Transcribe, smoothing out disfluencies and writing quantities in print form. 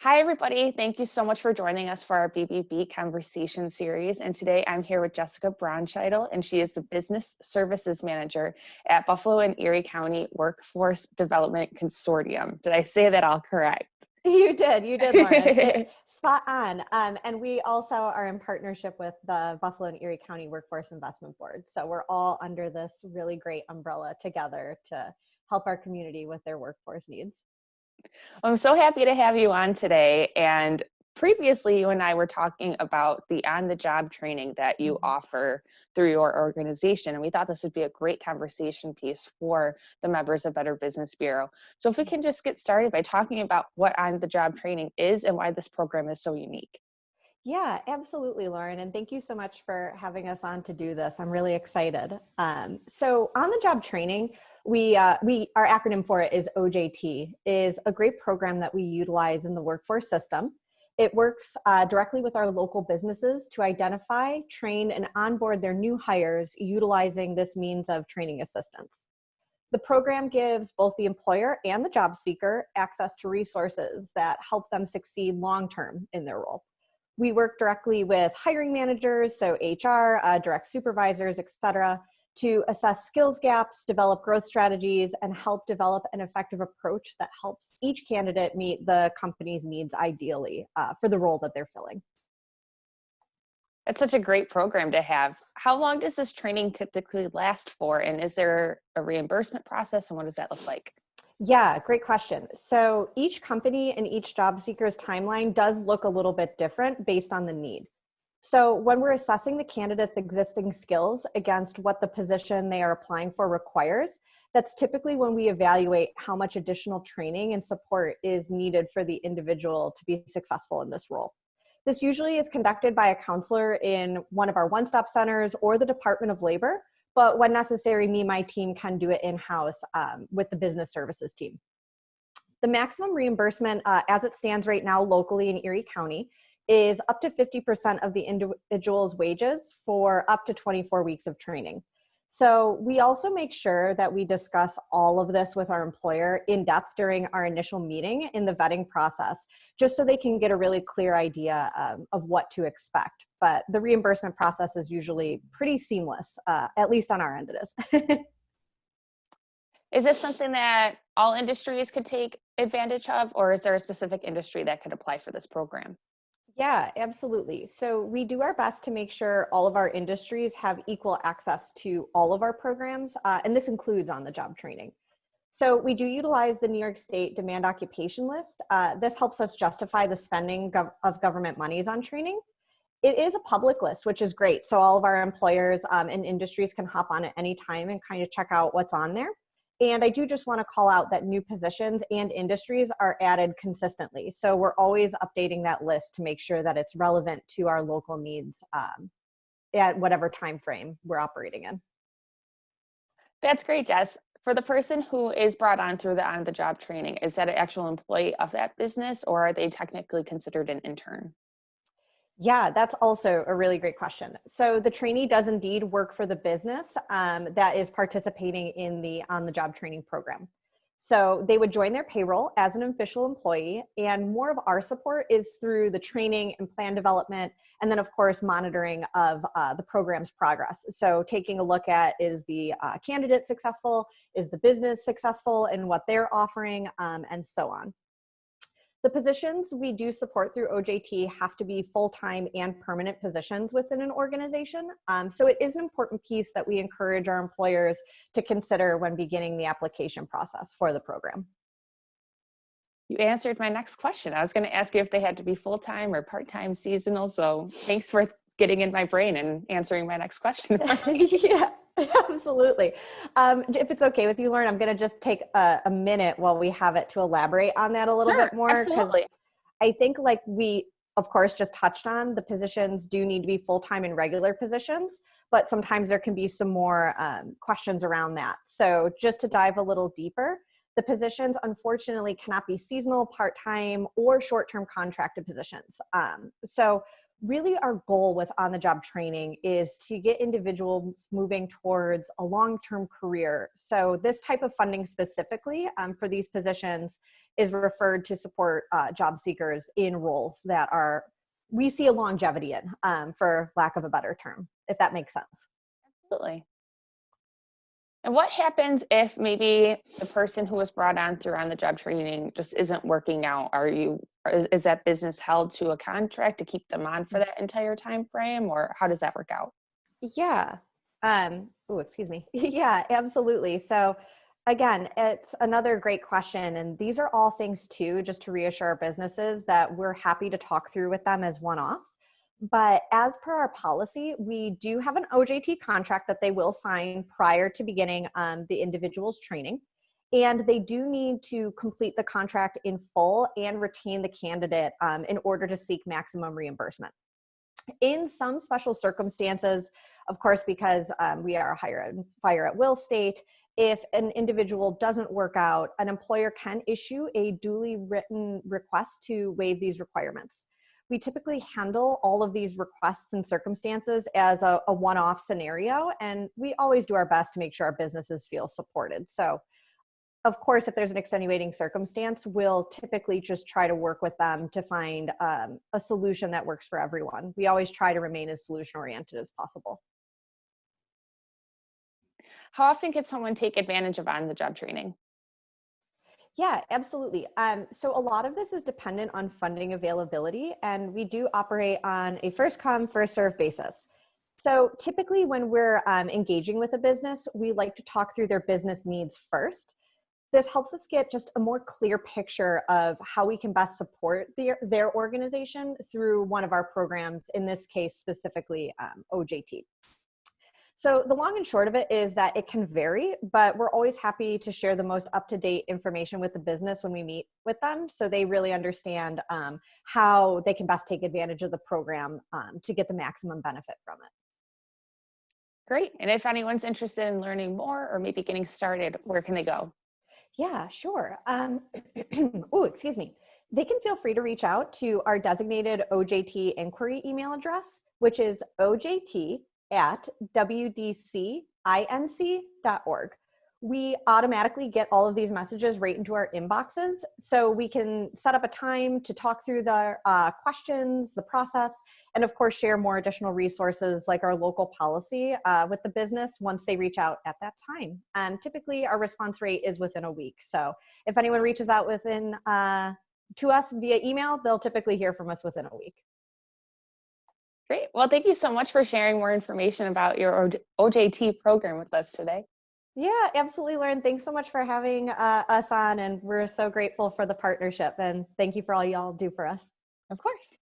Hi, everybody. Thank you so much for joining us for our BBB conversation series. And today I'm here with Jessica Braunscheidel, and she is the Business Services Manager at Buffalo and Erie County Workforce Development Consortium. Did I say that all correct? You did, Lauren. Spot on. And we also are in partnership with the Buffalo and Erie County Workforce Investment Board. So we're all under this really great umbrella together to help our community with their workforce needs. I'm so happy to have you on today. And previously, you and I were talking about the on-the-job training that you offer through your organization. And we thought this would be a great conversation piece for the members of Better Business Bureau. So if we can just get started by talking about what on-the-job training is and why this program is so unique. Yeah, absolutely, Lauren. And thank you so much for having us on to do this. I'm really excited. So on-the-job training, our acronym for it is OJT, is a great program that we utilize in the workforce system. It works directly with our local businesses to identify, train, and onboard their new hires utilizing this means of training assistance. The program gives both the employer and the job seeker access to resources that help them succeed long-term in their role. We work directly with hiring managers, so HR, direct supervisors, et cetera, to assess skills gaps, develop growth strategies, and help develop an effective approach that helps each candidate meet the company's needs ideally for the role that they're filling. It's such a great program to have. How long does this training typically last for? And is there a reimbursement process? And what does that look like? Yeah, great question. So each company and each job seeker's timeline does look a little bit different based on the need. So when we're assessing the candidate's existing skills against what the position they are applying for requires, that's typically when we evaluate how much additional training and support is needed for the individual to be successful in this role. This usually is conducted by a counselor in one of our one-stop centers or the Department of Labor, but when necessary, me and my team can do it in-house with the business services team. The maximum reimbursement as it stands right now locally in Erie County is up to 50% of the individual's wages for up to 24 weeks of training. So we also make sure that we discuss all of this with our employer in depth during our initial meeting in the vetting process, just so they can get a really clear idea of what to expect. But the reimbursement process is usually pretty seamless, at least on our end it is. Is this something that all industries could take advantage of, or is there a specific industry that could apply for this program? Yeah, absolutely. So we do our best to make sure all of our industries have equal access to all of our programs, and this includes on-the-job training. So we do utilize the New York State Demand Occupation List. This helps us justify the spending of government monies on training. It is a public list, which is great. So all of our employers and industries can hop on at any time and kind of check out what's on there. And I do just want to call out that new positions and industries are added consistently. So we're always updating that list to make sure that it's relevant to our local needs at whatever time frame we're operating in. That's great, Jess. For the person who is brought on through the on-the-job training, is that an actual employee of that business, or are they technically considered an intern? Yeah, that's also a really great question. So the trainee does indeed work for the business that is participating in the on-the-job training program. So they would join their payroll as an official employee, and more of our support is through the training and plan development, and then of course monitoring of the program's progress. So taking a look at, is the candidate successful, is the business successful in what they're offering, and so on. The positions we do support through OJT have to be full-time and permanent positions within an organization. So it is an important piece that we encourage our employers to consider when beginning the application process for the program. You answered my next question. I was going to ask you if they had to be full-time or part-time seasonal. So thanks for getting in my brain and answering my next question. Yeah. Absolutely. If it's okay with you, Lauren, I'm going to just take a minute while we have it to elaborate on that a little bit more. Because I think like we, of course, just touched on, the positions do need to be full-time and regular positions, but sometimes there can be some more questions around that. So just to dive a little deeper, The positions, unfortunately, cannot be seasonal, part-time, or short-term contracted positions. So really our goal with on-the-job training is to get individuals moving towards a long-term career. So this type of funding specifically for these positions is referred to support job seekers in roles that we see a longevity in, for lack of a better term, if that makes sense. Absolutely. And what happens if maybe the person who was brought on through on the job training just isn't working out? Is that business held to a contract to keep them on for that entire time frame, or how does that work out? Yeah. Excuse me. Yeah, absolutely. So again, it's another great question. And these are all things too, just to reassure businesses that we're happy to talk through with them as one-offs. But as per our policy, we do have an OJT contract that they will sign prior to beginning the individual's training. And they do need to complete the contract in full and retain the candidate in order to seek maximum reimbursement. In some special circumstances, of course, because we are a fire at will state, if an individual doesn't work out, an employer can issue a duly written request to waive these requirements. We typically handle all of these requests and circumstances as a one-off scenario, and we always do our best to make sure our businesses feel supported. So of course, if there's an extenuating circumstance, we'll typically just try to work with them to find a solution that works for everyone. We always try to remain as solution-oriented as possible. How often can someone take advantage of on-the-job training? Yeah, absolutely. So a lot of this is dependent on funding availability, and we do operate on a first come, first serve basis. So typically when we're engaging with a business, we like to talk through their business needs first. This helps us get just a more clear picture of how we can best support their organization through one of our programs, in this case specifically OJT. So the long and short of it is that it can vary, but we're always happy to share the most up-to-date information with the business when we meet with them, so they really understand how they can best take advantage of the program to get the maximum benefit from it. Great. And if anyone's interested in learning more or maybe getting started, where can they go? Yeah, sure. Excuse me. They can feel free to reach out to our designated OJT inquiry email address, which is ojt@wdcinc.org. We automatically get all of these messages right into our inboxes, so we can set up a time to talk through the questions, the process, and of course share more additional resources like our local policy with the business once they reach out at that time. Typically our response rate is within a week, so if anyone reaches out to us via email, they'll typically hear from us within a week. Great. Well, thank you so much for sharing more information about your OJT program with us today. Yeah, absolutely, Lauren. Thanks so much for having us on, and we're so grateful for the partnership, and thank you for all y'all do for us. Of course.